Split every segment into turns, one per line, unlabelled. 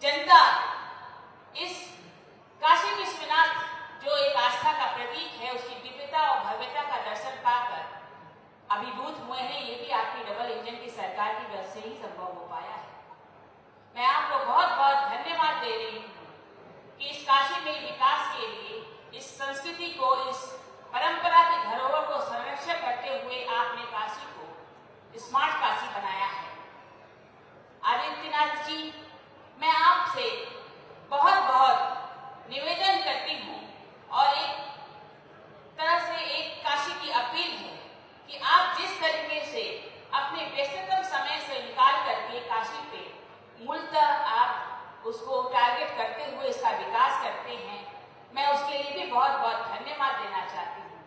जनता इस काशी विश्वनाथ जो एक आस्था का प्रतीक है उसकी दिव्यता और भव्यता का दर्शन पाकर अभिभूत हुए हैं। ये भी आपकी डबल इंजन की सरकार की वजह से ही संभव हो पाया है। मैं आपको बहुत बहुत धन्यवाद दे रही हूँ कि इस काशी में विकास के लिए इस संस्कृति को, इस परंपरा की धरोहर को संरक्षण करते हुए आपने काशी को स्मार्ट काशी बनाया है। आदित्यनाथ जी, मैं आपसे बहुत बहुत निवेदन करती हूँ और एक तरह से एक काशी की अपील है कि आप जिस तरीके से अपने व्यस्ततम समय से निकाल करके काशी पे मूलतः आप उसको टारगेट करते हुए इसका विकास करते हैं, मैं उसके लिए भी बहुत बहुत धन्यवाद देना चाहती हूँ।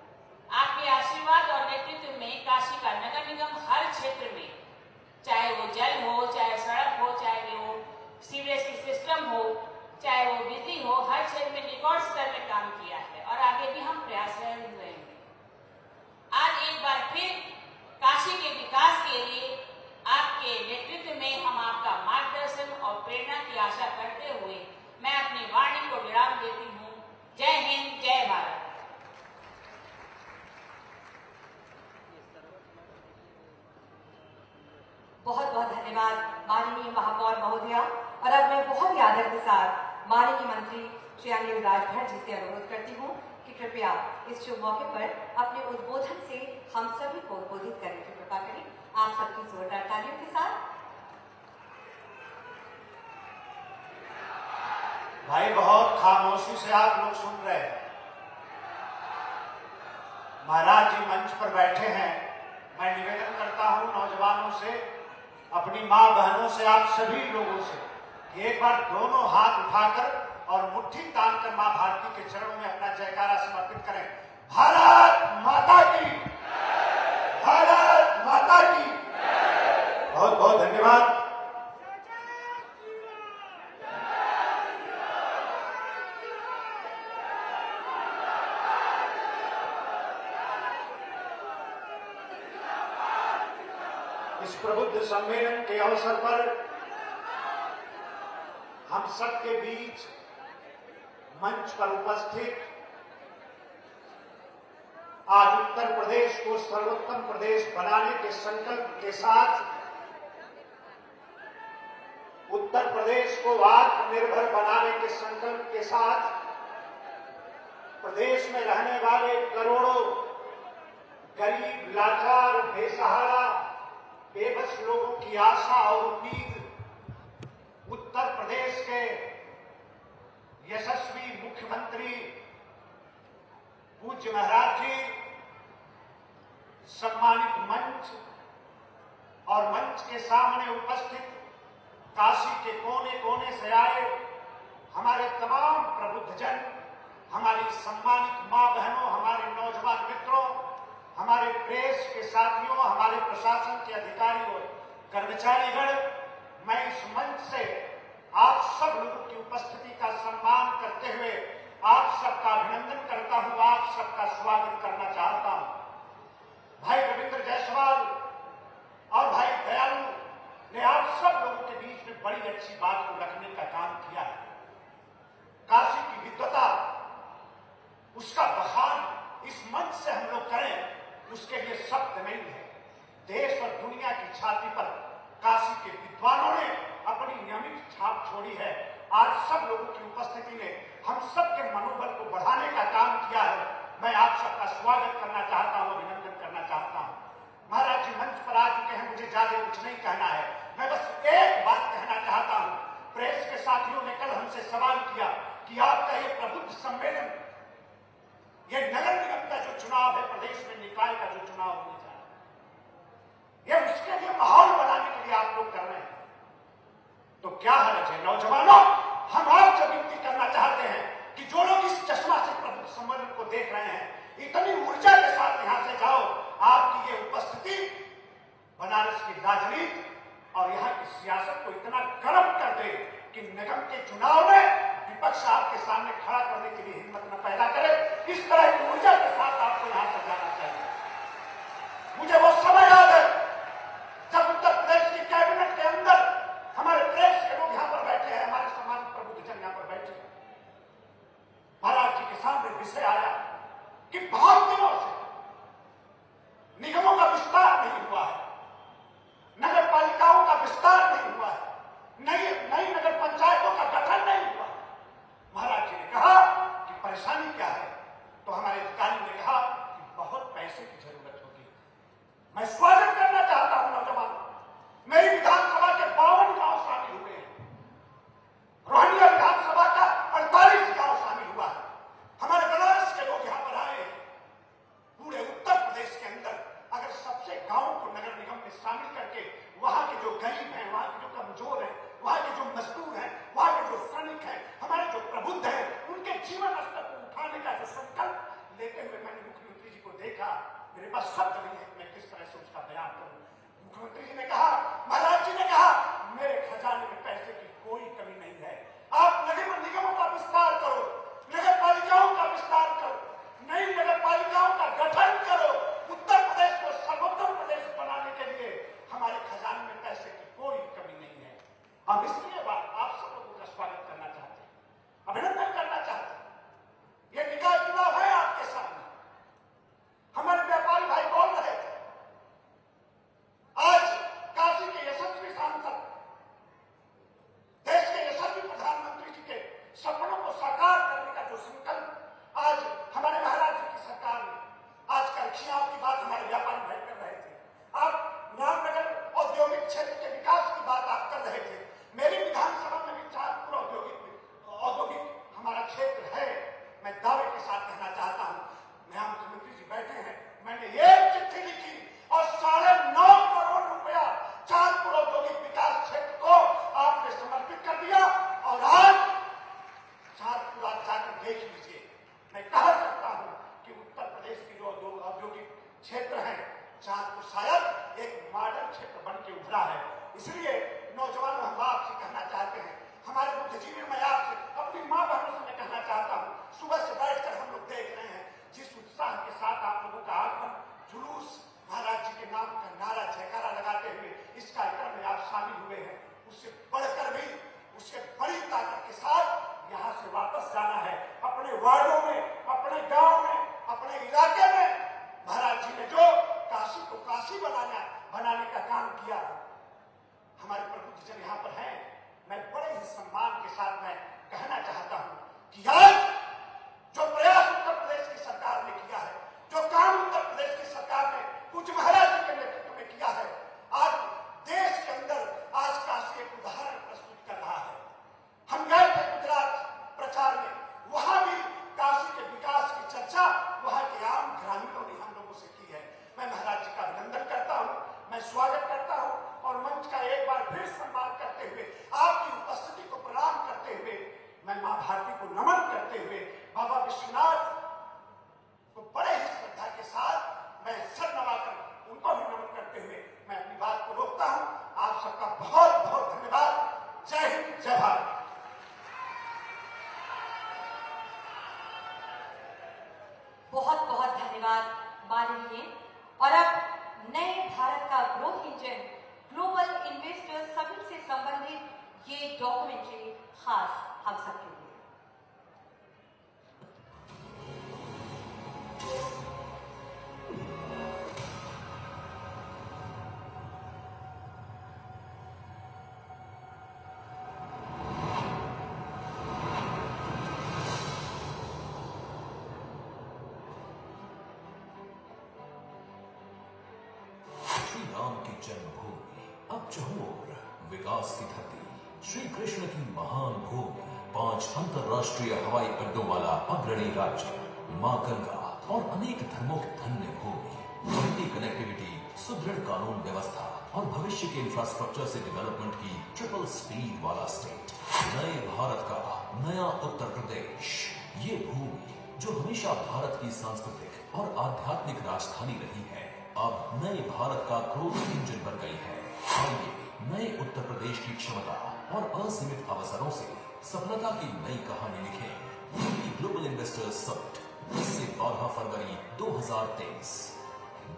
आपके आशीर्वाद और नेतृत्व में काशी का नगर निगम हर क्षेत्र में, चाहे वो जल हो, चाहे सड़क हो, चाहे वो सीवरेज सिस्टम हो, चाहे वो बिजली हो, हर क्षेत्र में रिकॉर्ड स्तर में काम किया है और आगे भी हम प्रयासरत रहेंगे। आज एक बार फिर काशी के विकास के लिए आपके नेतृत्व में हम आपका मार्गदर्शन और प्रेरणा की आशा करते हुए मैं अपनी वाणी को विराम देती हूँ। जय हिंद, जय भारत।
बहुत बहुत धन्यवाद माननीय महापौर महोदया। और अब मैं बहुत ही आदर के साथ माननीय मंत्री श्री अनिल राजभर जी से अनुरोध करती हूँ कि कृपया इस शुभ मौके पर अपने उद्बोधन से हम सभी को उद्बोधित करने की कृपा करें। आप सबकी जोरदार तालियों के साथ।
भाई, बहुत खामोशी से आप लोग सुन रहे हैं। महाराज जी मंच पर बैठे हैं। मैं निवेदन करता हूं नौजवानों से, अपनी मां बहनों से, आप सभी लोगों से कि एक बार दोनों हाथ उठाकर और मुट्ठी तानकर मां भारती के चरणों में अपना जयकारा समर्पित करें। भारत माता की, भारत माता की। बहुत बहुत धन्यवाद। इस प्रबुद्ध सम्मेलन के अवसर पर हम सबके बीच मंच पर उपस्थित आज उत्तर प्रदेश को सर्वोत्तम प्रदेश बनाने के संकल्प के साथ, उत्तर प्रदेश को आत्मनिर्भर बनाने के संकल्प के साथ, प्रदेश में रहने वाले करोड़ों गरीब, लाचार, बेसहारा, बेबस लोगों की आशा और उम्मीद उत्तर प्रदेश के यशस्वी मुख्यमंत्री पूज्य महाराज जी, सम्मानित मंच और मंच के सामने उपस्थित काशी के कोने कोने से आए हमारे तमाम प्रबुद्धजन, हमारी सम्मानित मां बहनों, हमारे नौजवान मित्रों, हमारे प्रेस के साथियों, हमारे प्रशासन के अधिकारी और कर्मचारीगण, मैं इस मंच से आप सब लोगों की उपस्थिति का सम्मान करते हुए आप सबका अभिनंदन करता हूं, आप सबका स्वागत करना चाहता हूं। भाई रविंद्र जायसवाल और भाई दयालु ने आप सब लोगों के बीच में बड़ी अच्छी बात को रखने का काम किया है। काशी की विद्वता, उसका बखान इस मंच से हम लोग करें, उसके लिए शब्द नहीं है। देश और दुनिया की छाती पर काशी के विद्वानों ने अपनी नियमित छाप छोड़ी है। आज सब लोगों की उपस्थिति ने हम सबके मनोबल को बढ़ाने का काम किया है। मैं आप सबका स्वागत करना चाहता हूं, अभिनंदन करना चाहता हूं। महाराज जी मंच पर आ चुके हैं, मुझे ज्यादा कुछ नहीं कहना है। मैं बस एक बात कहना चाहता हूं। प्रेस के साथियों ने कल हमसे सवाल किया कि आपका ये प्रबुद्ध सम्मेलन, ये नगर निगम का जो चुनाव है, प्रदेश में निकाय का जो चुनाव होने जा रहा है, ये उसके लिए माहौल बनाने के लिए आप लोग कर रहे हैं, तो क्या हर्ज है? नौजवानों, हम आपसे विनती करना चाहते हैं कि जो लोग इस चश्मा से प्रबुद्ध सम्मेलन को देख रहे हैं, इतनी ऊर्जा के साथ यहां से जाओ। आपकी ये उपस्थिति बनारस की राजनीति और यहाँ की सियासत को इतना गर्म कर दे कि निगम के चुनाव में विपक्ष आपके सामने खड़ा करने के लिए हिम्मत न पैदा करे। इस तरह की ऊर्जा के साथ आपको यहां से जाना चाहिए। मुझे वो समय याद है जब उत्तर प्रदेश की कैबिनेट के अंदर हमारे प्रेस के लोग यहां पर बैठे हैं, हमारे समाज शब्द नहीं है, मैं किस तरह से उसका बयान करूं। मुख्यमंत्री जी ने कहा, महाराज जी ने कहा, मेरे खजाने में पैसे की कोई कमी नहीं है। आप नगर निगमों का विस्तार करो, नगर पालिकाओं का विस्तार करो, नई नगर पालिकाओं का गठन करो। उत्तर प्रदेश को सर्वोत्तम प्रदेश बनाने के लिए हमारे खजाने में पैसे की कोई कमी नहीं है। हम इसलिए आप सब लोगों का स्वागत करना चाहते हैं, अभिनंदन करना चाहते हैं। ये निकाय चुनाव है आपके सामने। हमारे व्यापारी भाई बोल रहे थे, आज काशी के यशस्वी सांसद, देश के यशस्वी प्रधानमंत्री जी के सपनों को साकार करने का जो संकल्प आज हमारे महाराज जी की सरकार ने, आज कक्षियाओं की बात हमारे व्यापारी भाई कर रहे थे। आप रामनगर औद्योगिक क्षेत्र के विकास की बात आप कर रहे थे। मेरी विधानसभा में भी चांदपुर औद्योगिक हमारा क्षेत्र है। मैं दावे के साथ कहना चाहता हूं, यहाँ मुख्यमंत्री जी बैठे हैं, मैंने एक चिट्ठी लिखी और 9.5 करोड़ रुपया चांदपुर औद्योगिक विकास क्षेत्र को आपने समर्पित कर दिया। और आज चांदपुर आप जाकर देख लीजिए, मैं कह सकता हूं कि उत्तर प्रदेश की जो औद्योगिक क्षेत्र है, चांदपुर शायद एक मॉडल क्षेत्र बन के उभरा है। इसलिए नौजवानों, हम आपसे कहना चाहते हैं, हमारे बुद्धिजीवी, मैं आपसे अपनी मां बहनों से मैं कहना चाहता हूं, सुबह से बैठकर हम लोग देख रहे हैं जिस उत्साह के साथ आप लोगों का आगमन, जुलूस, महाराज जी के नाम का नारा जयकारा लगाते हुए इस कार्यक्रम में आप शामिल हुए हैं, उससे बढ़कर भी, उससे बड़ी ताकत के साथ यहां से वापस जाना है अपने वार्डों में, अपने गांव में, अपने इलाके में। महाराज जी ने जो काशी को काशी बनाने का काम किया, हमारे प्रबुद्धजन यहाँ पर हैं, मैं बड़े ही सम्मान के साथ मैं कहना चाहता हूं कि आज जो प्रयास उत्तर प्रदेश की सरकार ने किया है, जो काम उत्तर प्रदेश की सरकार ने कुछ महाराज जी के नेतृत्व में किया है, आज देश के अंदर आज काशी एक उदाहरण प्रस्तुत कर रहा है। हम गए थे गुजरात प्रचार में, वहां भी काशी के विकास की चर्चा वहां के आम ग्रामीणों ने हम लोगों से की है। मैं महाराज जी का अभिनंदन करता हूं, मैं स्वागत करता हूं और मंच का एक बार फिर सम्मान करते हुए, आपकी उपस्थिति को प्रणाम करते हुए, मैं मां भारती को नमन करते हुए, बाबा विश्वनाथ को बड़े ही श्रद्धा के साथ मैं सर नवाकर उनको भी नमन करते हुए मैं अपनी बात को रोकता हूं। आप सबका बहुत बहुत धन्यवाद। जय हिंद, जय भारत।
बहुत बहुत धन्यवाद माननीय। और अब नए भारत का growth engine global investors summit से संबंधित ये डॉक्यूमेंट्री खास हम सबके लिए।
जन्मभूमि, अब चहुओर विकास की धरती, श्री कृष्ण की महान भूमि, 5 अंतरराष्ट्रीय हवाई अड्डों वाला अग्रणी राज्य, मां गंगा और अनेक धर्मों की धन्य भूमि, बढ़ती कनेक्टिविटी, सुदृढ़ कानून व्यवस्था और भविष्य के इंफ्रास्ट्रक्चर से डेवलपमेंट की ट्रिपल स्पीड वाला स्टेट, नए भारत का नया उत्तर प्रदेश। ये भूमि जो हमेशा भारत की सांस्कृतिक और आध्यात्मिक राजधानी रही है, अब नए भारत का ग्रोथ इंजन बन गई है। आइए नए उत्तर प्रदेश की क्षमता और असीमित अवसरों से सफलता की नई कहानी लिखें। ग्लोबल इन्वेस्टर्स समिट 10 से 12 फरवरी 2023।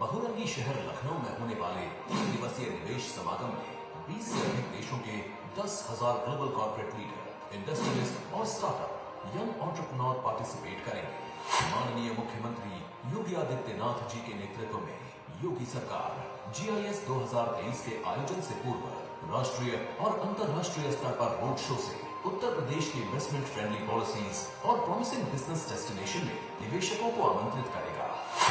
बहुरंगी शहर लखनऊ में होने वाले 3 दिवसीय निवेश समागम में 20 से अधिक देशों के 10,000 ग्लोबल कॉर्पोरेट लीडर, इंडस्ट्रियलिस्ट और स्टार्टअप यंग एंटरप्रेन्योर पार्टिसिपेट करेंगे। माननीय मुख्यमंत्री योगी आदित्यनाथ जी के नेतृत्व में योगी सरकार GIS 2023 के आयोजन से पूर्व राष्ट्रीय और अंतर्राष्ट्रीय स्तर पर रोड शो से उत्तर प्रदेश की इन्वेस्टमेंट फ्रेंडली पॉलिसीज और प्रॉमिसिंग बिजनेस डेस्टिनेशन में निवेशकों को आमंत्रित करेगा।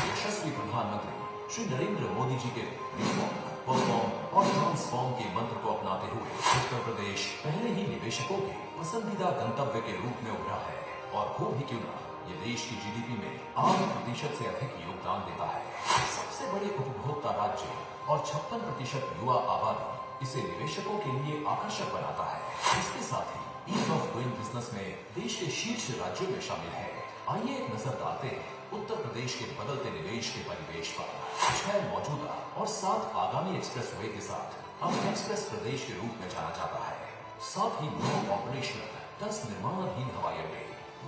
यशस्वी प्रधानमंत्री श्री नरेंद्र मोदी जी के रिफॉर्म, परफॉर्म और ट्रांसफॉर्म के मंत्र को अपनाते हुए उत्तर प्रदेश पहले ही निवेशकों के पसंदीदा गंतव्य के रूप में उभरा है और हो भी क्यों न, ये देश की GDP में 8% से अधिक योगदान देता है। सबसे बड़े उपभोक्ता राज्य और 56% युवा आबादी इसे निवेशकों के लिए आकर्षक बनाता है। इसके साथ ही ईज ऑफ डूइंग बिजनेस में देश के शीर्ष राज्यों में शामिल है। आइए एक नजर डालते हैं उत्तर प्रदेश के बदलते निवेश के परिवेश पर। 6 मौजूदा और 7 आगामी एक्सप्रेसवे के साथ अब एक्सप्रेस प्रदेश के रूप में जाना जाता है। साथ ही 9 ऑपरेशनल 10 निर्माणाधीन हवाई अड्डे,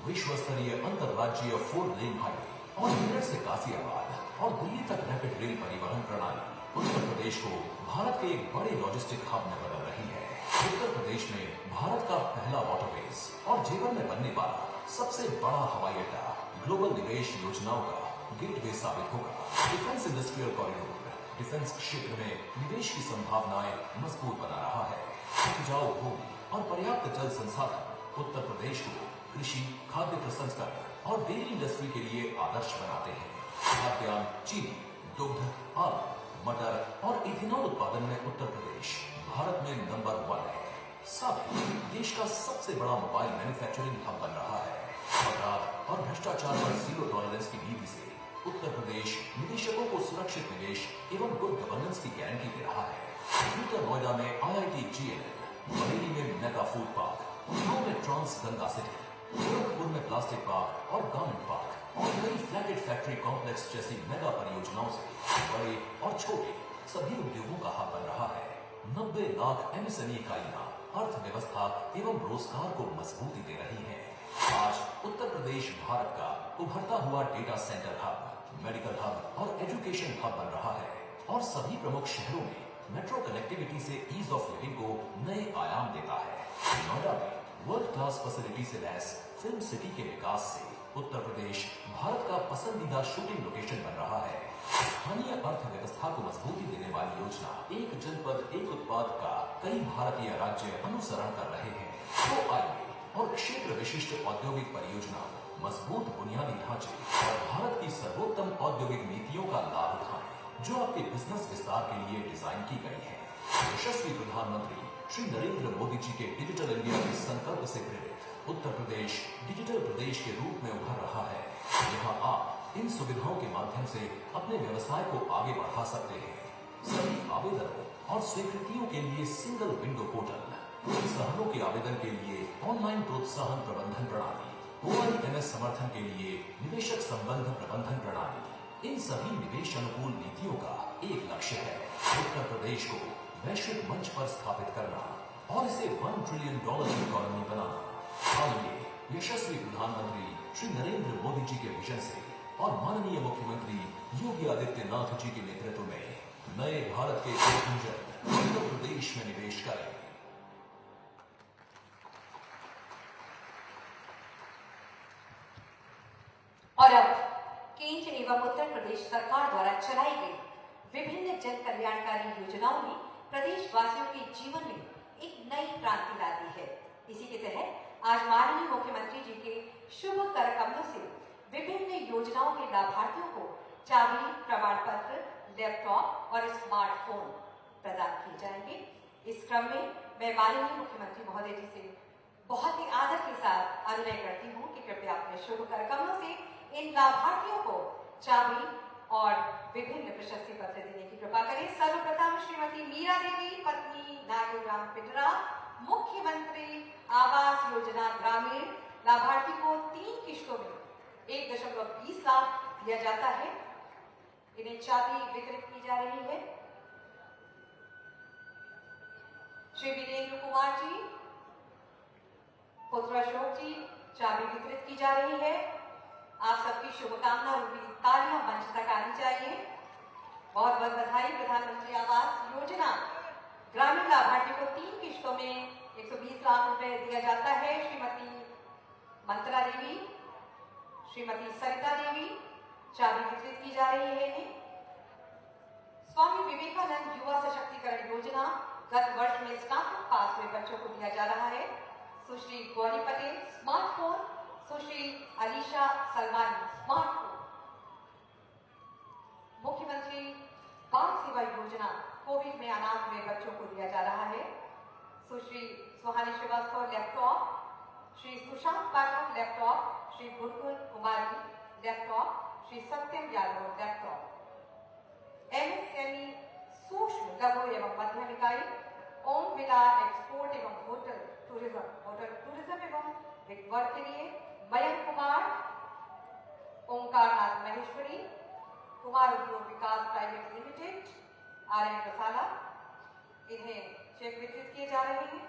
विश्व स्तरीय अंतरराज्यीय 4 लेन हाईवे और मेरठ से गाजियाबाद और दिल्ली तक रैपिड रेल परिवहन प्रणाली उत्तर प्रदेश को भारत के एक बड़े लॉजिस्टिक हब में बदल रही है। उत्तर प्रदेश में भारत का पहला वाटरवेज और जेवर में बनने वाला सबसे बड़ा हवाई अड्डा ग्लोबल निवेश योजनाओं का गेटवे साबित होगा। डिफेंस इंडस्ट्रियल कॉरिडोर डिफेंस क्षेत्र में निवेश की संभावनाएं मजबूत बना रहा है। उपजाऊ भूमि और पर्याप्त जल संसाधन उत्तर प्रदेश को कृषि, खाद्य प्रसंस्करण और डेयरी इंडस्ट्री के लिए आदर्श बनाते हैं। खाद्यान्न, चीनी, दुग्ध, आलू, मटर और इथेनॉल उत्पादन में उत्तर प्रदेश भारत में नंबर 1 है। साथ ही देश का सबसे बड़ा मोबाइल मैन्युफैक्चरिंग हब बन रहा है। अपराध और भ्रष्टाचार पर जीरो टॉलरेंस की नीति से उत्तर प्रदेश निवेशकों को सुरक्षित निवेश एवं गुड गवर्नेंस की गारंटी दे रहा है। ग्रेटर नोएडा में IIT GNL, बरेली में मेगा फूड पार्क, उन्नाव में ट्रांस गंगा सिटी, गोरखपुर में प्लास्टिक पार्क और गारमेंट पार्क और नई फ्लैटेड फैक्ट्री कॉम्प्लेक्स जैसी मेगा परियोजनाओं से बड़े और छोटे सभी उद्योगों का हब बन रहा है। 90 लाख MSME इकाइयां अर्थव्यवस्था एवं रोजगार को मजबूती दे रही हैं। आज उत्तर प्रदेश भारत का उभरता हुआ data centre hub, medical hub और एजुकेशन हब बन रहा है और सभी प्रमुख शहरों में मेट्रो कनेक्टिविटी से ईज ऑफ लिविंग को नए आयाम देता है। नोएडा में वर्ल्ड क्लास फैसिलिटी से लैस फिल्म सिटी के विकास से उत्तर प्रदेश भारत का पसंदीदा शूटिंग लोकेशन बन रहा है। स्थानीय अर्थव्यवस्था को मजबूती देने वाली योजना एक जनपद एक उत्पाद का कई भारतीय राज्य अनुसरण कर रहे हैं। तो आइए और क्षेत्र विशिष्ट औद्योगिक परियोजना, मजबूत बुनियादी ढांचे और भारत की सर्वोत्तम औद्योगिक नीतियों का लाभ उठाएं, जो आपके बिजनेस विस्तार के लिए डिजाइन की गई है। यशस्वी प्रधानमंत्री श्री नरेंद्र मोदी जी के डिजिटल इंडिया के संकल्प से प्रेरित उत्तर प्रदेश डिजिटल प्रदेश के रूप में उभर रहा है। यहाँ आप इन सुविधाओं के माध्यम से अपने व्यवसाय को आगे बढ़ा सकते हैं। सभी आवेदनों और स्वीकृतियों के लिए सिंगल विंडो पोर्टल, प्रोत्साहनों के आवेदन के लिए ऑनलाइन प्रोत्साहन प्रबंधन प्रणाली, OIMS समर्थन के लिए निवेशक संबंध प्रबंधन प्रणाली, इन सभी निवेश अनुकूल नीतियों का एक लक्ष्य है, उत्तर प्रदेश को वैश्विक मंच पर स्थापित करना और इसे $1 ट्रिलियन की इकोनॉमी बनाना। आइए यशस्वी प्रधानमंत्री श्री नरेंद्र मोदी जी के विजन से और माननीय मुख्यमंत्री योगी आदित्यनाथ जी के नेतृत्व में नए भारत के इंजन उत्तर प्रदेश में निवेश करें।
और अब केंद्र एवं उत्तर प्रदेश सरकार द्वारा चलाई गई विभिन्न जन कल्याणकारी योजनाओं ने प्रदेशवासियों के जीवन में एक नई क्रांति ला दी है। इसी के तहत आज माननीय मुख्यमंत्री जी के शुभ कर कमलों से विभिन्न योजनाओं के लाभार्थियों को चाबी, प्रमाण पत्र, लैपटॉप और स्मार्टफोन प्रदान किए जाएंगे। इस क्रम में मैं माननीय मुख्यमंत्री महोदय जी से बहुत ही आदर के साथ अनुरोध करती हूँ कि कृपया अपने शुभ कर कमलों से इन लाभार्थियों को चाबी और विभिन्न प्रशस्ति पत्र देने की कृपा करें। सर्वप्रथम श्रीमती मीरा देवी, पत्नी नागराम पिटरा, मुख्यमंत्री आवास योजना ग्रामीण, लाभार्थी को 3 किश्तों में 1.20 लाख दिया जाता है। इन्हें चाबी वितरित की जा रही है। श्री वीरेंद्र कुमार जी, पुत्र अशोक जी, चाबी वितरित की जा रही है। आप सबकी शुभकामना रूपी तालियां मंच तक आनी चाहिए। बहुत बहुत बधाई। प्रधानमंत्री आवास योजना ग्रामीण लाभार्थी को 3 किश्तों में 120 लाख रुपए दिया जाता है। श्रीमती मंत्रा देवी, श्रीमती सरिता देवी, चाबी वितरित की जा रही है इन्हें। स्वामी विवेकानंद युवा सशक्तिकरण योजना गत वर्ष में स्नातक पास हुए बच्चों को दिया जा रहा है। सुश्री गौरी पटेल स्मार्टफोन, सुश्री अलीशा सलमानी स्मार्टफोन। मुख्यमंत्री बाल सेवा योजना कोविड में अनाथ हुए बच्चों को दिया जा रहा है। सुश्री सुहानी श्रीवास्तव लैपटॉप, श्री सुशांत पाठक लैपटॉप, श्री बुलबुल कुमारी लैपटॉप, श्री सत्यम यादव लैपटॉप। MSME सूक्ष्म लघु एवं मध्यम इकाई, ओम विला एक्सपोर्ट एवं होटल टूरिज्म एवं वर्ग के लिए मयंक कुमार, ओंकारनाथ महेश्वरी, कुमार उद्योग विकास प्राइवेट लिमिटेड, RN मसाला, इन्हें चेक वितरित किए जा रहे हैं।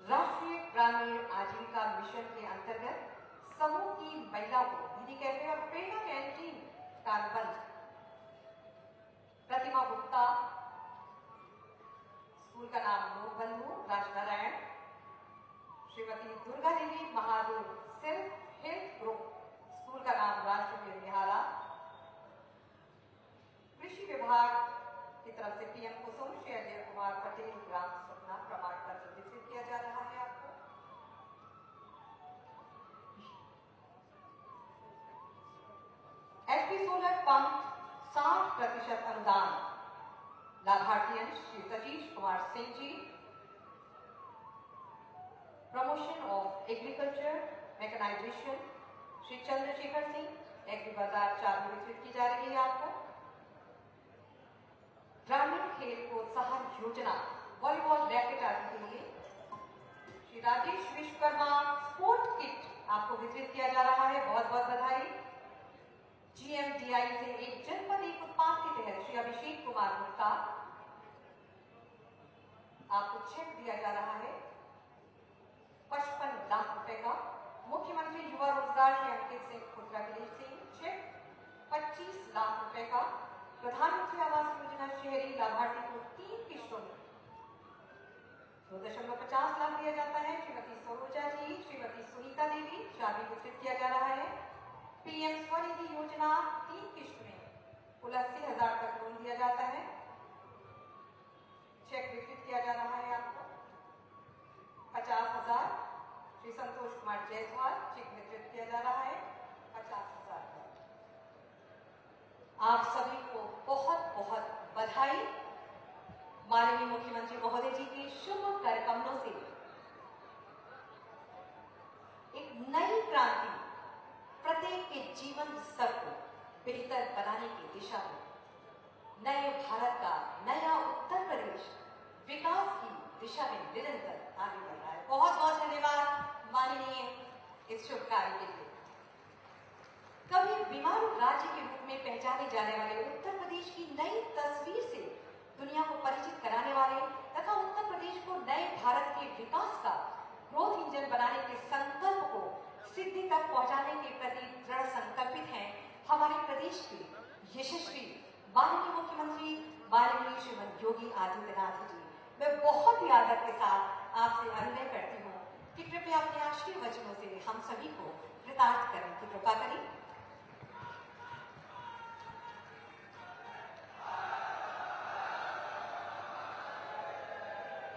राष्ट्रीय ग्रामीण आजीविका मिशन के अंतर्गत समूह की महिलाओं को दीदी कैफे और प्रेरणा कैंटीन का अनुबंध। प्रतिमा गुप्ता, स्कूल का नाम Lokbandhu Rajnarayan, Shrimati Durga Devi Mahadev self help group, school का नाम राष्ट्रपति निहाला। कृषि विभाग की तरफ से PM कुसुम श्री अजय कुमार पटेल ग्राम सपना प्रमाण पत्र वितरित किया जा रहा है आपको। HP सोलर पंप 60% अनुदान, लाभार्थी Shri Satish Kumar Singh ji. Promotion of agriculture mechanisation Shri Chandrashekhar Singh, agri बाजार चाबी वितरित की जा रही है आपको। ग्रामीण खेल प्रोत्साहन योजना वॉलीबॉल रैकेट आदि के लिए श्री राजेश विश्वकर्मा स्पोर्ट किट आपको वितरित किया जा रहा है, बहुत बहुत बधाई। GMDI से एक जनपद एक उत्पाद के तहत श्री अभिषेक कुमार गुप्ता, आपको चेक दिया जा रहा है 55 लाख रुपए का। मुख्यमंत्री युवा रोजगार श्री अंकित सिंह खुदरा के सिंह, चेक 25 लाख रुपए का। प्रधानमंत्री आवास योजना शहरी लाभार्थी को 3 किश्तों में 2.50 लाख दिया जाता है। श्रीमती सरोजा जी, श्रीमती सुनीता देवी, चाबी वितरित किया जा रहा है। PM स्वनिधि योजना 3 किश्त में कुल 80,000 तक लोन दिया जाता है, चेक वितरित किया जा रहा है आपको 50,000। श्री संतोष कुमार जायसवाल, चेक वितरित किया जा रहा है 50,000 का। आप सभी को बहुत बहुत बधाई। माननीय मुख्यमंत्री महोदय जी के शुभ कार्यक्रमों से एक नई क्रांति प्रत्येक के जीवन स्तर को बेहतर बनाने की दिशा में नए भारत का नया उत्तर प्रदेश विकास की दिशा में निरंतर आगे बढ़ रहा है। बहुत बहुत धन्यवाद माननीय इस शुभ कार्य के लिए। कभी बीमारू राज्य के रूप में पहचाने जाने वाले उत्तर प्रदेश की नई तस्वीर से दुनिया को परिचित कराने वाले तथा उत्तर प्रदेश को नए भारत के विकास का ग्रोथ इंजन बनाने के संकल्प को सिद्धि तक पहुंचाने के प्रति दृढ़ संकल्पित हैं हमारे प्रदेश के यशस्वी माननीय मुख्यमंत्री माननीय श्रीमती योगी आदित्यनाथ जी। मैं बहुत ही आदर के साथ आपसे अनुरोध करती हूँ कि कृपया अपने आशीर्वाद वचनों से हम सभी को कृतार्थ करने की कृपा करें।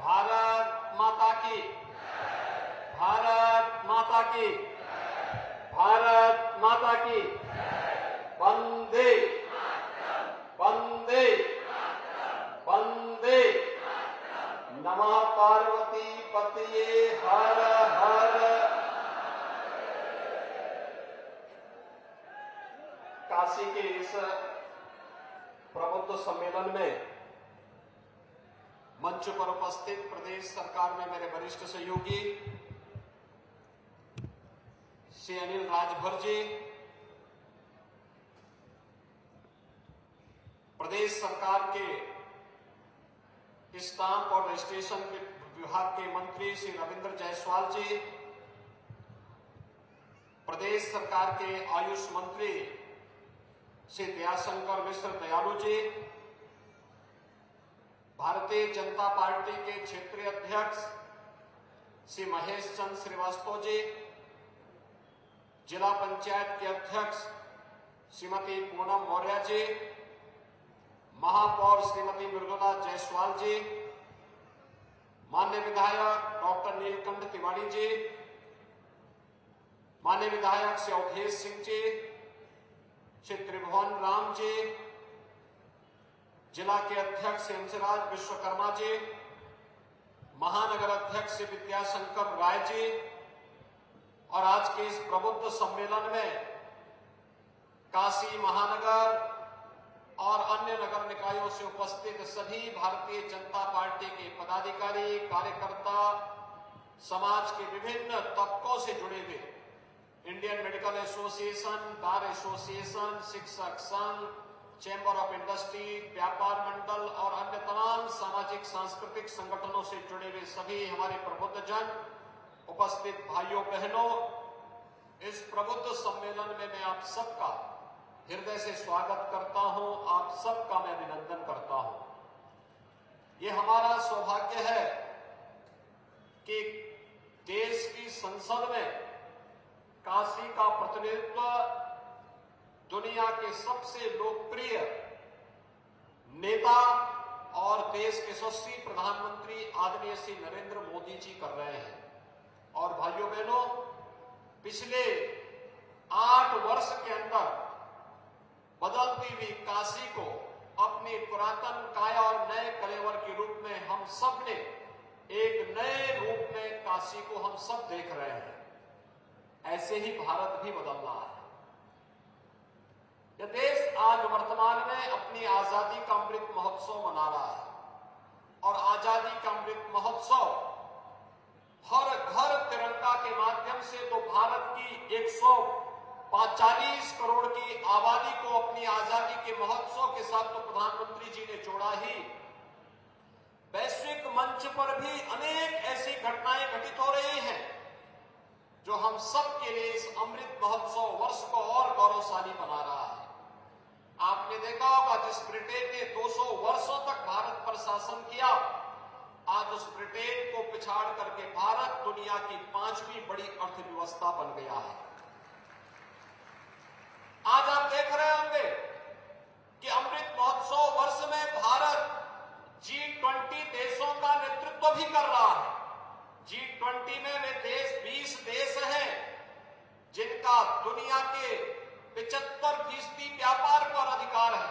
भारत माता की, भारत माता की, भारत माता की। वंदे वंदे वंदे। नमः पार्वती पतये हर हर। काशी के इस प्रबुद्ध सम्मेलन में मंच पर उपस्थित प्रदेश सरकार में मेरे वरिष्ठ सहयोगी श्री अनिल राजभर जी, प्रदेश सरकार के स्टाम्प और रजिस्ट्रेशन के विभाग के मंत्री श्री रविंद्र जायसवाल जी, प्रदेश सरकार के आयुष मंत्री श्री दयाशंकर मिश्र दयालु जी, भारतीय जनता पार्टी के क्षेत्रीय अध्यक्ष श्री महेश चंद्र श्रीवास्तव जी, जिला पंचायत के अध्यक्ष श्रीमती पूनम मौर्य जी, महापौर श्रीमती मृदुला जायसवाल जी, माननीय विधायक डॉक्टर नीलकंठ तिवारी जी, माननीय विधायक श्री अवधेश सिंह जी, श्री त्रिभुवन राम जी, जिला के अध्यक्ष श्री हंसराज विश्वकर्मा जी, महानगर अध्यक्ष श्री विद्याशंकर राय जी, और आज के इस प्रबुद्ध सम्मेलन में काशी महानगर और अन्य नगर निकायों से उपस्थित सभी भारतीय जनता पार्टी के पदाधिकारी, कार्यकर्ता, समाज के विभिन्न तबकों से जुड़े हुए Indian medical association, bar association, शिक्षक संघ, चैम्बर ऑफ इंडस्ट्री, व्यापार मंडल और अन्य तमाम सामाजिक सांस्कृतिक संगठनों से जुड़े हुए सभी हमारे प्रबुद्धजन, उपस्थित भाइयों बहनों, इस प्रबुद्ध सम्मेलन में मैं आप सबका हृदय से स्वागत करता हूं, आप सबका मैं अभिनंदन करता हूं। ये हमारा सौभाग्य है कि देश की संसद में काशी का प्रतिनिधित्व दुनिया के सबसे लोकप्रिय नेता और देश के यशस्वी प्रधानमंत्री आदरणीय श्री नरेंद्र मोदी जी कर रहे हैं। और भाइयों बहनों, पिछले 8 वर्ष के अंदर बदलती हुई काशी को अपने पुरातन काया और नए कलेवर के रूप में हम सब ने एक नए रूप में काशी को हम सब देख रहे हैं। ऐसे ही भारत भी बदल रहा है। यह देश आज वर्तमान में अपनी आजादी का अमृत महोत्सव मना रहा है और आजादी का अमृत महोत्सव हर घर तिरंगा के माध्यम से तो भारत की 140 करोड़ की आबादी को अपनी आजादी के महोत्सव के साथ तो प्रधानमंत्री जी ने जोड़ा ही, वैश्विक मंच पर भी अनेक ऐसी घटनाएं घटित हो रही हैं जो हम सब के लिए इस अमृत महोत्सव वर्ष को और गौरवशाली बना रहा है। आपने देखा होगा, जिस ब्रिटेन ने 200 वर्षों तक भारत पर शासन किया, आज उस ब्रिटेन को पिछाड़ करके भारत दुनिया की 5वीं बड़ी अर्थव्यवस्था बन गया है। आज आप देख रहे होंगे कि अमृत महोत्सव वर्ष में भारत G20 देशों का नेतृत्व भी कर रहा है। G20 में वे देश 20 देश हैं जिनका दुनिया के 75% व्यापार पर अधिकार है,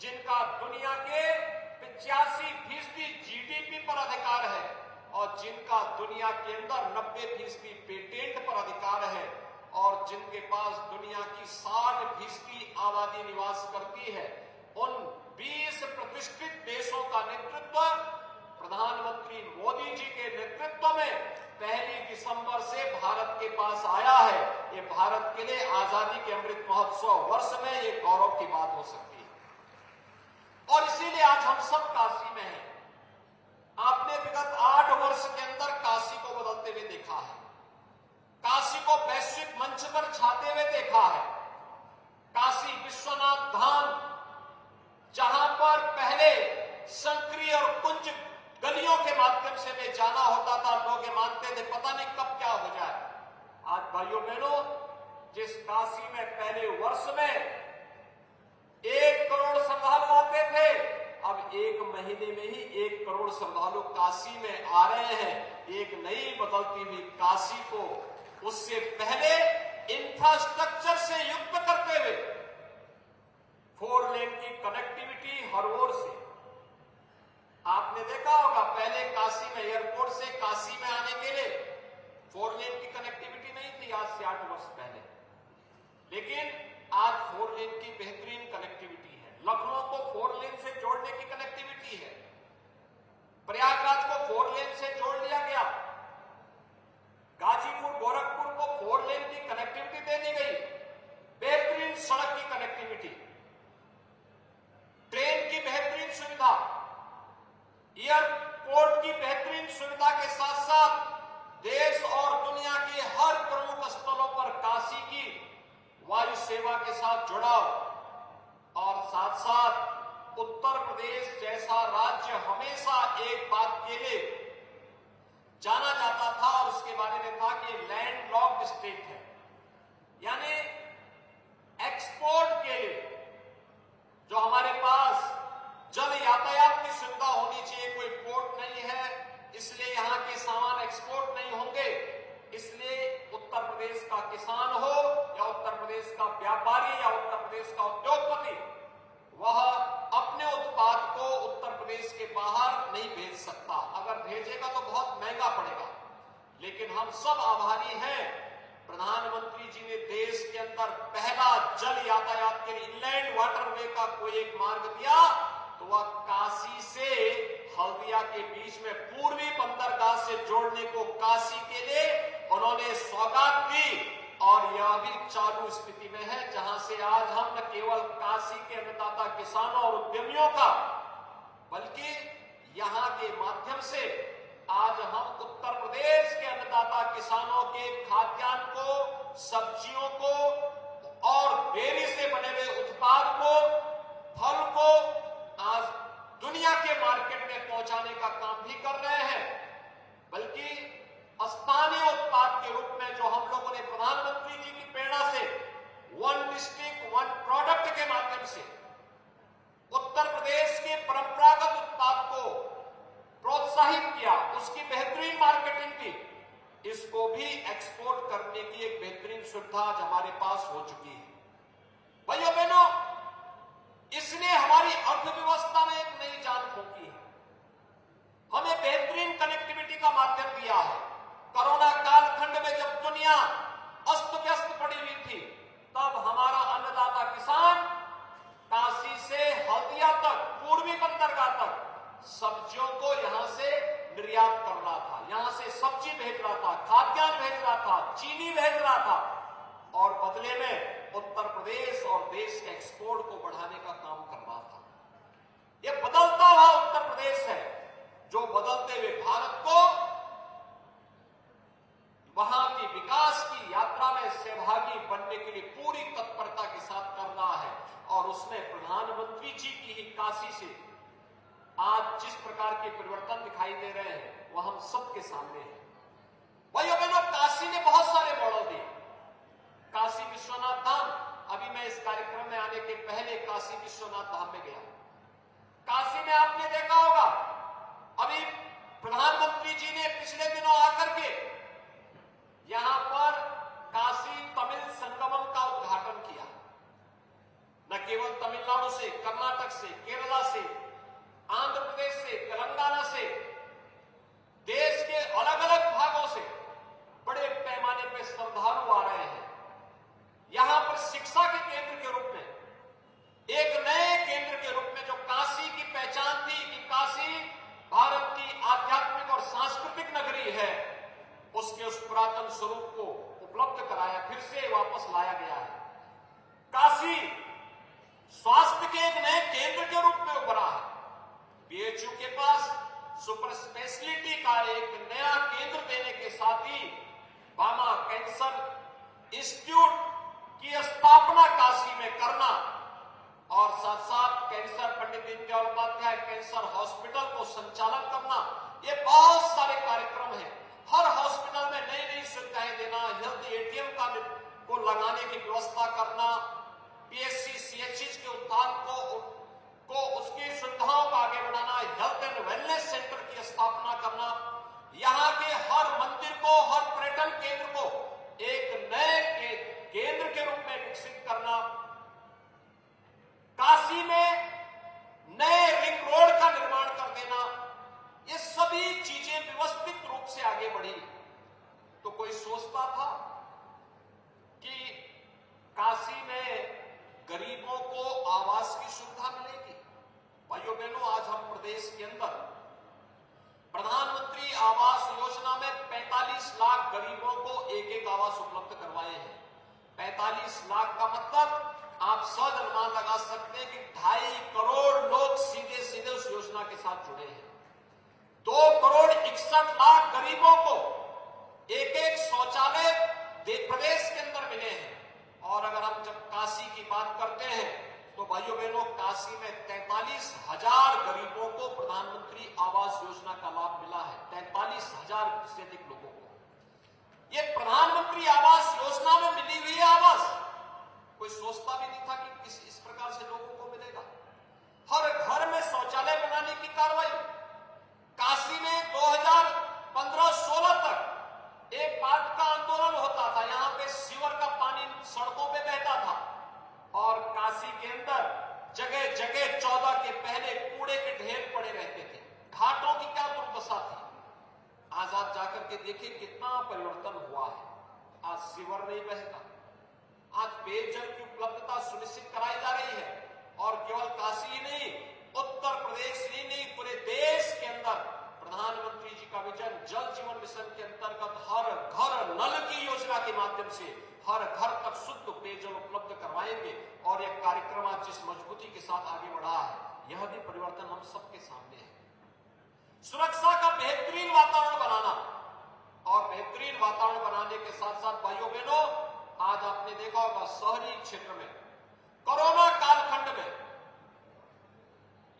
जिनका दुनिया के 85% GDP पर अधिकार है और जिनका दुनिया के अंदर 90% पेटेंट पर अधिकार है और जिनके पास दुनिया की 60% आबादी निवास करती है। उन 20 प्रतिष्ठित देशों का नेतृत्व प्रधानमंत्री मोदी जी के नेतृत्व में 1 दिसंबर से भारत के पास आया है। ये भारत के लिए आजादी के अमृत महोत्सव वर्ष में ये गौरव की बात हो सकती है और इसीलिए आज हम सब काशी में हैं। आपने विगत 8 वर्ष के अंदर काशी को बदलते हुए देखा है, काशी को वैश्विक मंच पर छाते हुए देखा है। काशी विश्वनाथ धाम, जहां पर पहले संक्रिय और कुंज गलियों के माध्यम से में जाना होता था, लोग ये मानते थे पता नहीं कब क्या हो जाए। आज भाइयों बहनों, जिस काशी में पहले वर्ष में 1 करोड़ श्रद्धालु आते थे, अब 1 महीने में ही 1 करोड़ श्रद्धालु काशी में आ रहे हैं। एक नई बदलती हुई काशी को उससे पहले इंफ्रास्ट्रक्चर से युक्त करते हुए 4 लेन की कनेक्टिविटी हर ओर से, आपने देखा होगा पहले काशी में एयरपोर्ट से काशी में आने के लिए 4 लेन की कनेक्टिविटी नहीं थी आज से 8 वर्ष पहले, लेकिन आज 4 लेन की बेहतरीन कनेक्टिविटी है। लखनऊ को 4 लेन से जोड़ने की कनेक्टिविटी है, प्रयागराज को 4 लेन से जोड़ लिया गया, गाजीपुर गोरखपुर को 4 लेन की कनेक्टिविटी दे दी गई, बेहतरीन सड़क की कनेक्टिविटी, ट्रेन की बेहतरीन सुविधा, एयरपोर्ट की बेहतरीन सुविधा के साथ साथ देश और दुनिया के हर प्रमुख स्थलों पर काशी की वायु सेवा के साथ जुड़ाव और साथ साथ उत्तर प्रदेश जैसा राज्य हमेशा एक बात के लिए जाना जाता था और उसके बारे में था कि लैंड लॉक्ड स्टेट है, यानी एक्सपोर्ट के लिए जो हमारे पास जल यातायात की सुविधा होनी चाहिए, कोई पोर्ट नहीं है इसलिए यहां के सामान एक्सपोर्ट नहीं होंगे, इसलिए उत्तर प्रदेश का किसान हो या उत्तर प्रदेश का व्यापारी या उत्तर प्रदेश का उद्योगपति, वह अपने उत्पाद को उत्तर प्रदेश के बाहर नहीं भेज सकता। अगर भेजेगा तो बहुत महंगा पड़ेगा। लेकिन हम सब आभारी हैं, प्रधानमंत्री जी ने देश के अंदर पहला जल यातायात के लिए इनलैंड वाटरवे का कोई एक मार्ग दिया, तो वह काशी से हल्दिया के बीच में पूर्वी बंदरगाह से जोड़ने को काशी के लिए उन्होंने सौगात दी। और यह भी चालू स्थिति में है, जहां से आज हम न केवल काशी के अन्नदाता किसानों और उद्यमियों का, बल्कि यहां के माध्यम से आज हम उत्तर प्रदेश के अन्नदाता किसानों के खाद्यान्न को, सब्जियों को और डेयरी से बने हुए उत्पाद को, फल को आज दुनिया के मार्केट में पहुंचाने का काम भी कर रहे हैं। बल्कि स्थानीय उत्पाद के रूप में जो हम लोगों ने प्रधानमंत्री जी की प्रेरणा से वन डिस्ट्रिक्ट वन प्रोडक्ट के माध्यम से उत्तर प्रदेश के परंपरागत उत्पाद को प्रोत्साहित किया, उसकी बेहतरीन मार्केटिंग की, इसको भी एक्सपोर्ट करने की एक बेहतरीन सुविधा आज हमारे पास हो चुकी है। भाइयों बहनों, इसने हमारी अर्थव्यवस्था में एक नई जान फूंकी है, हमें बेहतरीन कनेक्टिविटी का माध्यम दिया है। कोरोना कालखंड में जब दुनिया अस्त व्यस्त पड़ी हुई थी, तब हमारा अन्नदाता किसान काशी से हल्दिया तक, पूर्वी बंदरगाह तक सब्जियों को यहां से निर्यात कर रहा था, यहां से सब्जी भेज रहा था, खाद्यान्न भेज रहा था, चीनी भेज रहा था, और बदले में उत्तर प्रदेश और देश के एक्सपोर्ट को बढ़ाने का काम कर रहा था। यह बदलता हुआ उत्तर प्रदेश है, जो बदलते हुए भारत को वहां की विकास की यात्रा में सहभागी बनने के लिए पूरी तत्परता के साथ कर रहा है। और उसमें प्रधानमंत्री जी की ही काशी से आज जिस प्रकार के परिवर्तन दिखाई दे रहे हैं, वह हम सबके सामने है। भाइयों बहनों, काशी ने बहुत सारे मॉडल दिए। काशी विश्वनाथ धाम, अभी मैं इस कार्यक्रम में आने के पहले काशी विश्वनाथ धाम में गया। काशी में आपने देखा होगा, अभी प्रधानमंत्री जी ने पिछले दिनों आकर के यहां पर काशी तमिल संगमम का उद्घाटन किया। न केवल तमिलनाडु से, कर्नाटक से, केरला से, आंध्र प्रदेश से, तेलंगाना से, देश के अलग अलग भागों से बड़े पैमाने पर श्रद्धालु आ रहे हैं। यहां पर शिक्षा के केंद्र के रूप में, एक नए केंद्र के रूप में, जो काशी की पहचान थी कि काशी भारत की आध्यात्मिक और सांस्कृतिक नगरी है, उसके उस पुरातन स्वरूप को उपलब्ध कराया, फिर से वापस लाया गया है। काशी स्वास्थ्य के एक नए केंद्र के रूप में उभरा है। बीएचयू के पास सुपर स्पेशलिटी का एक नया केंद्र देने के साथ ही भामा कैंसर इंस्टीट्यूट की स्थापना काशी में करना और साथ साथ cancer Pandit Deendayal Upadhyay cancer hospital को संचालन करना, ये बहुत सारे कार्यक्रम हैं। हर हॉस्पिटल में नई नई सुविधाएं देना, हेल्थ एटीएम को लगाने की व्यवस्था करना, पीएचसी सीएचसी के उत्थान को उसकी सुविधाओं को आगे बढ़ाना, हेल्थ एंड वेलनेस सेंटर की स्थापना करना, यहां के हर मंदिर को, हर पर्यटन केंद्र को एक नए केंद्र के रूप में विकसित करना, काशी में नए रिंग रोड का निर्माण कर देना, ये सभी चीजें व्यवस्थित रूप से आगे बढ़ी। तो कोई सोचता था कि काशी में गरीबों को आवास की सुविधा मिलेगी? भाइयों बहनों, आज हम प्रदेश के अंदर प्रधानमंत्री आवास योजना में 45 लाख गरीबों को एक एक आवास उपलब्ध करवाए हैं। 45 लाख का मतलब आप सहज अनुमान लगा सकते हैं कि 2.5 करोड़ लोग सीधे सीधे उस योजना के साथ जुड़े हैं। 2 करोड़ 61 लाख गरीबों को एक एक शौचालय प्रदेश के अंदर मिले हैं। और अगर हम जब काशी की बात करते हैं, तो भाइयों बहनों, काशी में 43,000 गरीबों को प्रधानमंत्री आवास योजना का लाभ मिला है। 43,000 से अधिक लोगों को ये प्रधानमंत्री आवास योजना में मिली हुई आवास कोई सोचता भी नहीं था कि इस प्रकार से लोगों को मिलेगा। हर घर में शौचालय बनाने की कार्रवाई काशी में 2015-16 तक एक बात का आंदोलन होता था। यहां पे सीवर का पानी सड़कों पे बहता था और काशी के अंदर जगह जगह 14 के पहले कूड़े के ढेर पड़े रहते थे। घाटों की क्या दुर्दशा थी। आज आप जाकर के देखिए कितना परिवर्तन हुआ है। आज सीवर नहीं बहता, आज पेयजल की उपलब्धता सुनिश्चित कराई जा रही है। और केवल काशी ही नहीं, उत्तर प्रदेश ही नहीं, पूरे देश के अंदर प्रधानमंत्री जी का विजन जल जीवन मिशन के अंतर्गत हर घर नल की योजना के माध्यम से हर घर तक शुद्ध पेयजल उपलब्ध करवाएंगे। और यह कार्यक्रम आज जिस मजबूती के साथ आगे बढ़ा है, यह भी परिवर्तन हम सबके सामने है। सुरक्षा का बेहतरीन वातावरण बनाना, और बेहतरीन वातावरण बनाने के साथ साथ भाइयों बहनों, आज आपने देखा होगा शहरी क्षेत्र में कोरोना कालखंड में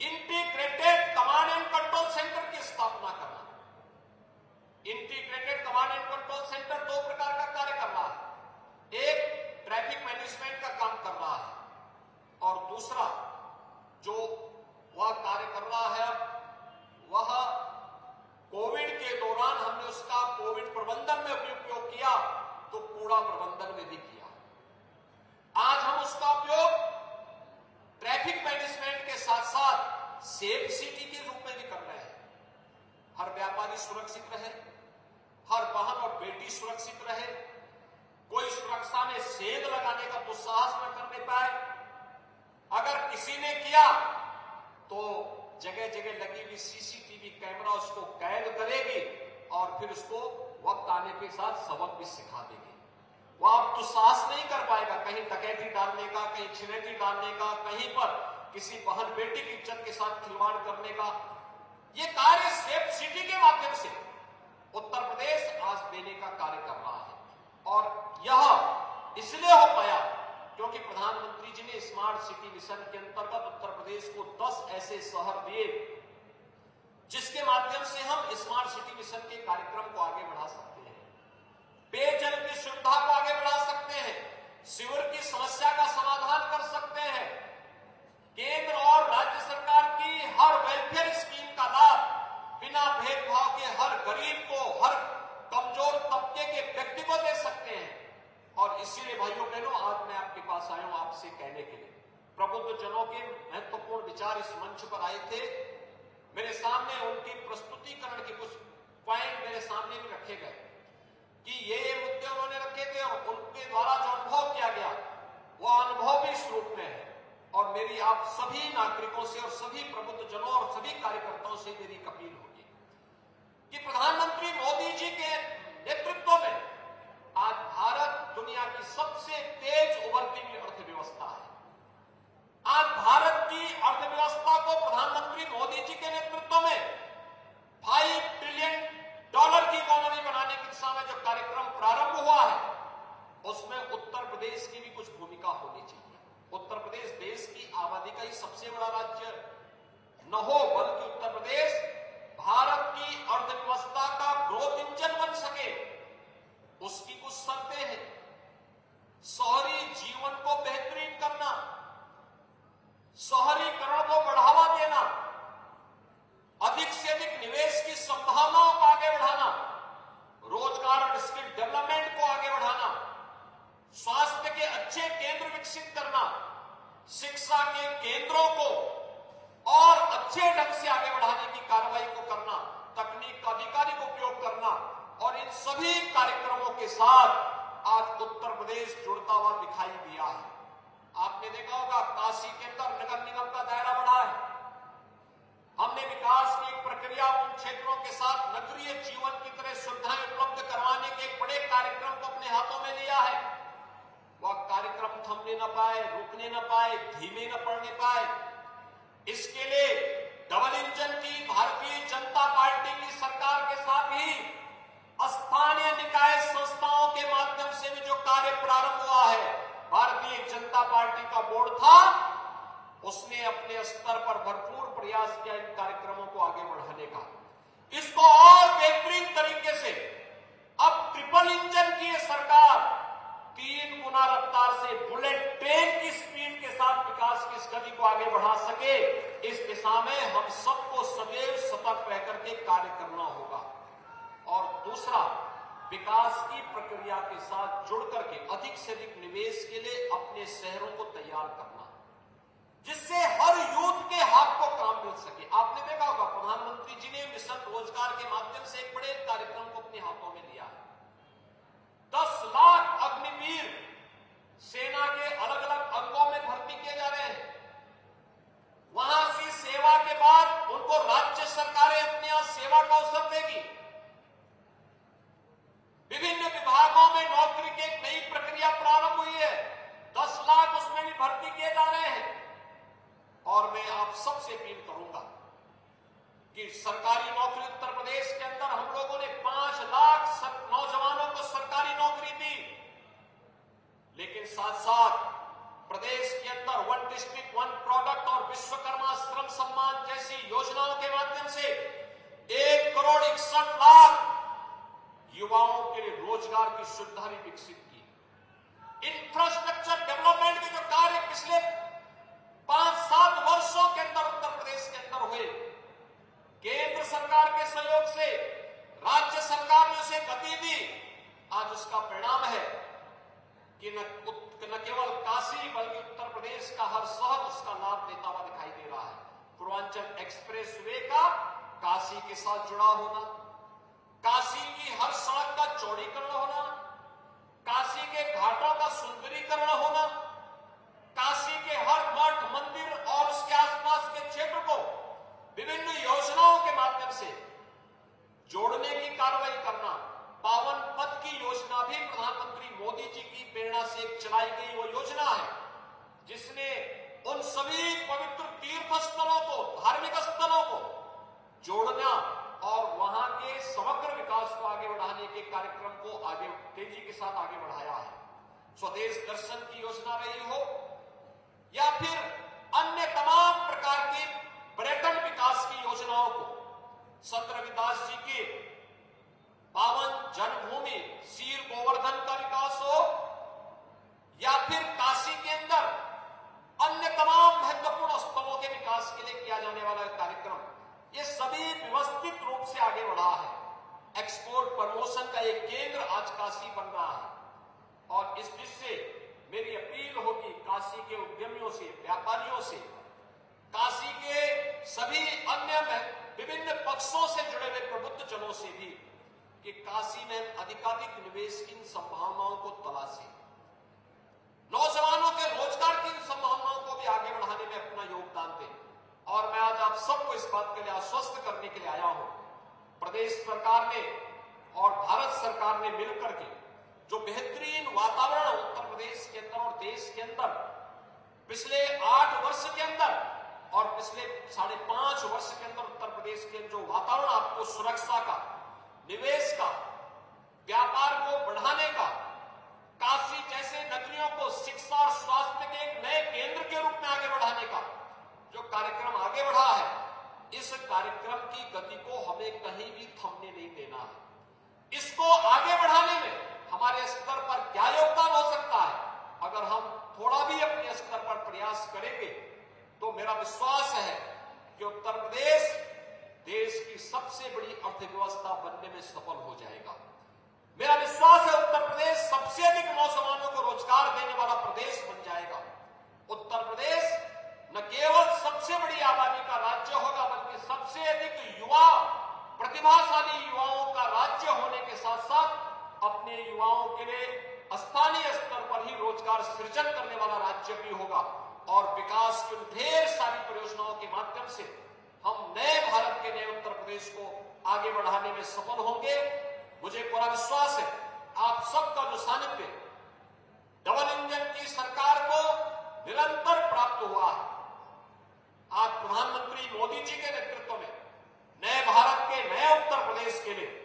integrated command and control centre की स्थापना करना। Integrated command and control centre दो प्रकार का कार्य कर रहा है। एक ट्रैफिक मैनेजमेंट का काम कर रहा है, और दूसरा जो वह कार्य कर रहा है वह कोविड के दौरान हमने उसका कोविड प्रबंधन में भी उपयोग किया, तो कूड़ा प्रबंधन में भी किया। आज हम उसका उपयोग ट्रैफिक मैनेजमेंट के साथ साथ सेफ सिटी के रूप में भी कर रहे हैं। हर व्यापारी सुरक्षित रहे, हर बहन और बेटी सुरक्षित रहे, कोई सुरक्षा में सेंध लगाने का दुस्साहस न करने पाए। अगर किसी ने किया तो जगह जगह लगी हुई सीसीटीवी कैमरा उसको कैद करेगी, और फिर उसको वक्त आने के साथ सबक भी सिखा देगी। वह अब दुस्साहस नहीं कर पाएगा कहीं डकैती डालने का, कहीं छिनैती डालने का, कहीं पर किसी बहन बेटी की इज्जत के साथ खिलवाड़ करने का। ये कार्य सेफ सिटी के माध्यम से उत्तर प्रदेश आज देने का कार्य कर रहा है, और यह इसलिए हो पाया क्योंकि प्रधानमंत्री जी ने स्मार्ट सिटी मिशन के अंतर्गत उत्तर प्रदेश को 10 ऐसे शहर दिए जिसके माध्यम से हम स्मार्ट सिटी मिशन के कार्यक्रम को आगे बढ़ा सकते हैं, पेयजल की सुविधा को आगे बढ़ा सकते हैं, सीवर की समस्या का समाधान कर सकते हैं, केंद्र और राज्य सरकार की हर वेलफेयर स्कीम का लाभ बिना भेदभाव के हर गरीब को, हर कमजोर तबके के व्यक्ति को दे सकते हैं। और इसीलिए भाइयों बहनों, आज मैं आपके पास आया हूं आपसे कहने के लिए, प्रबुद्ध जनों के महत्वपूर्ण विचार इस मंच पर आए थे। मेरे सामने उनकी प्रस्तुतिकरण के कुछ पॉइंट मेरे सामने भी रखे गए कि ये मुद्दे उन्होंने रखे थे, और उनके द्वारा जो अनुभव किया गया वह अनुभव भी इस रूप में है। और मेरी आप सभी नागरिकों से और सभी प्रबुद्ध जनों और सभी कार्यकर्ताओं से मेरी एक अपील होगी कि प्रधानमंत्री मोदी जी के नेतृत्व में आज भारत दुनिया की सबसे तेज उभरती हुई अर्थव्यवस्था है। आज भारत की अर्थव्यवस्था को प्रधानमंत्री मोदी जी के नेतृत्व में $5 ट्रिलियन की इकोनॉमी बनाने की दिशा में जो कार्यक्रम प्रारंभ हुआ है, उसमें उत्तर प्रदेश की भी कुछ भूमिका होनी चाहिए। उत्तर प्रदेश देश की आबादी का ही सबसे बड़ा राज्य न हो, बल्कि उत्तर प्रदेश भारत की अर्थव्यवस्था का ग्रोथ इंजन बन सके, उसकी कुछ शर्तें हैं। शहरी जीवन को बेहतरीन करना, शहरीकरण को बढ़ावा देना, अधिक से अधिक निवेश की संभावनाओं को आगे बढ़ाना, रोजगार और स्किल डेवलपमेंट को आगे बढ़ाना, स्वास्थ्य के अच्छे केंद्र विकसित करना, शिक्षा के केंद्रों को और अच्छे ढंग से आगे बढ़ाने की कार्रवाई को करना, तकनीक का अधिकारिक उपयोग करना, और इन सभी कार्यक्रमों के साथ आज उत्तर प्रदेश जुड़ता हुआ दिखाई दिया है। आपने देखा होगा काशी के अंदर नगर निगम का दायरा बढ़ा है। हमने विकास की एक प्रक्रिया उन क्षेत्रों के साथ नगरीय जीवन की तरह सुविधाएं उपलब्ध करवाने के एक बड़े कार्यक्रम को अपने हाथों में लिया है। वह कार्यक्रम थमने न पाए, रुकने न पाए, धीमे न पड़ने पाए। इसके लिए डबल इंजन की भारतीय जनता पार्टी की सरकार के साथ ही स्थानीय निकाय संस्थाओं के माध्यम से भी जो कार्य प्रारंभ हुआ है, भारतीय जनता पार्टी का बोर्ड था, उसने अपने स्तर पर भरपूर प्रयास किया इन कार्यक्रमों को आगे बढ़ाने का। इसको और बेहतरीन तरीके से अब ट्रिपल इंजन की ये सरकार 3 गुना रफ्तार से बुलेट ट्रेन की स्पीड के साथ विकास की इस गति को आगे बढ़ा सके, इस दिशा में हम सबको सदैव सतर्क रह करके कार्य करना होगा। और दूसरा, विकास की प्रक्रिया के साथ जुड़ करके अधिक से अधिक निवेश के लिए अपने शहरों को तैयार करना, जिससे हर यूथ के हाथ को काम मिल सके। आपने देखा होगा प्रधानमंत्री जी ने मिशन रोजगार के माध्यम से एक बड़े कार्यक्रम को अपने हाथों में लिया है। 10 लाख अग्निवीर सेना के अलग अलग अंगों में भर्ती किए जा रहे हैं। वहां से सेवा के बाद उनको राज्य सरकारें अपने यहां सेवा का अवसर देगी। विभिन्न विभागों में नौकरी की एक नई प्रक्रिया रोजगार की सुविधा भी विकसित की। इंफ्रास्ट्रक्चर डेवलपमेंट के जो कार्य पिछले 5-7 वर्षों के अंदर उत्तर प्रदेश के अंदर हुए, केंद्र सरकार के सहयोग से राज्य सरकार ने उसे गति दी। आज उसका परिणाम है कि न केवल काशी बल्कि उत्तर प्रदेश का हर शहर उसका लाभ लेता हुआ दिखाई दे रहा है। पूर्वांचल एक्सप्रेस वे का काशी के साथ जुड़ा होना, काशी की हर सड़क का चौड़ीकरण होना, काशी के घाटों का सुंदरीकरण होना, काशी के हर मठ मंदिर और उसके आसपास के क्षेत्र को विभिन्न योजनाओं के माध्यम से जोड़ने की कार्रवाई करना। पावन पथ की योजना भी प्रधानमंत्री मोदी जी की प्रेरणा से चलाई गई वो योजना है जिसने उन सभी पवित्र तीर्थ स्थलों को, धार्मिक स्थलों को जोड़ना और वहां के समग्र विकास को आगे बढ़ाने के कार्यक्रम को आगे तेजी के साथ आगे बढ़ाया है। स्वदेश दर्शन की योजना रही हो या फिर अन्य तमाम प्रकार की पर्यटन विकास की योजनाओं को, संत रविदास जी के पावन जन्मभूमि सीर गोवर्धन का विकास हो या फिर काशी के अंदर अन्य तमाम महत्वपूर्ण स्थलों के विकास के लिए किया जाने वाला कार्यक्रम, ये सभी व्यवस्थित रूप से आगे बढ़ा है। एक्सपोर्ट प्रमोशन का एक केंद्र आज काशी बन रहा है और इस दृष्टि से मेरी अपील होगी काशी के उद्यमियों से, व्यापारियों से, काशी के सभी अन्य विभिन्न पक्षों से जुड़े हुए प्रबुद्ध जनों से भी कि काशी में अधिकाधिक निवेश की इन संभावनाओं को तलाशें, नौजवानों के रोजगार की इन संभावनाओं को भी आगे बढ़ाने में अपना योगदान दें। और मैं आज आप सबको इस बात के लिए आश्वस्त करने के लिए आया हूं, प्रदेश सरकार ने और भारत सरकार ने मिलकर के जो बेहतरीन वातावरण उत्तर प्रदेश के अंदर और देश के अंदर पिछले 8 वर्ष के अंदर और पिछले 5.5 वर्ष के अंदर उत्तर प्रदेश के जो वातावरण आपको सुरक्षा का, निवेश का, व्यापार को बढ़ाने का, काशी जैसे नगरियों को शिक्षा और स्वास्थ्य के एक नए केंद्र के रूप में आगे बढ़ाने का जो कार्यक्रम आगे बढ़ा है, इस कार्यक्रम की गति को हमें कहीं भी थमने नहीं देना है। इसको आगे बढ़ाने में हमारे स्तर पर क्या योगदान हो सकता है, अगर हम थोड़ा भी अपने स्तर पर प्रयास करेंगे तो मेरा विश्वास है कि उत्तर प्रदेश देश की सबसे बड़ी अर्थव्यवस्था बनने में सफल हो जाएगा। मेरा विश्वास है उत्तर प्रदेश सबसे अधिक नौजवानों को रोजगार देने वाला प्रदेश बन जाएगा। उत्तर प्रदेश न केवल सबसे बड़ी आबादी का राज्य होगा बल्कि सबसे अधिक युवा, प्रतिभाशाली युवाओं का राज्य होने के साथ साथ अपने युवाओं के लिए स्थानीय स्तर पर ही रोजगार सृजन करने वाला राज्य भी होगा और विकास की ढेर सारी परियोजनाओं के माध्यम से हम नए भारत के नए उत्तर प्रदेश को आगे बढ़ाने में सफल होंगे। मुझे पूरा विश्वास है आप सबका जो सानिध्य डबल इंजन की सरकार को निरंतर प्राप्त हुआ है। आज प्रधानमंत्री मोदी जी के नेतृत्व में नए भारत के नए उत्तर प्रदेश के लिए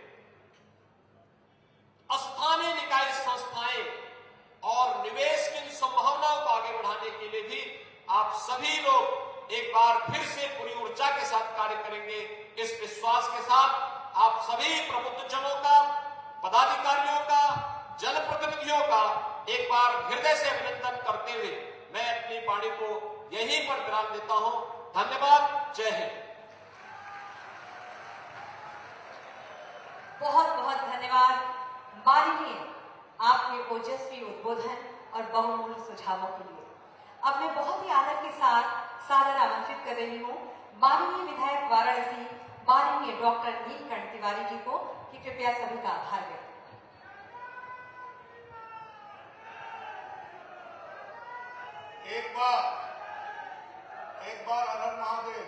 स्थानीय निकाय संस्थाएं और निवेश की संभावनाओं को आगे बढ़ाने के लिए भी आप सभी लोग एक बार फिर से पूरी ऊर्जा के साथ कार्य करेंगे। इस विश्वास के साथ आप सभी प्रबुद्ध जनों का, पदाधिकारियों का, जनप्रतिनिधियों का एक बार हृदय से अभिनंदन करते हुए मैं अपनी वाणी को यहीं पर विराम देता हूं। धन्यवाद। जय हिंद।
बहुत बहुत धन्यवाद माननीय आपके ओजस्वी उद्बोधन और बहुमूल्य सुझावों के लिए। अब मैं बहुत ही आदर के साथ सादर आमंत्रित कर रही हूँ माननीय विधायक वाराणसी माननीय डॉक्टर नीलकंठ तिवारी जी को कि कृपया सभी का आभार व्यक्त
एक बार हर हर महादेव।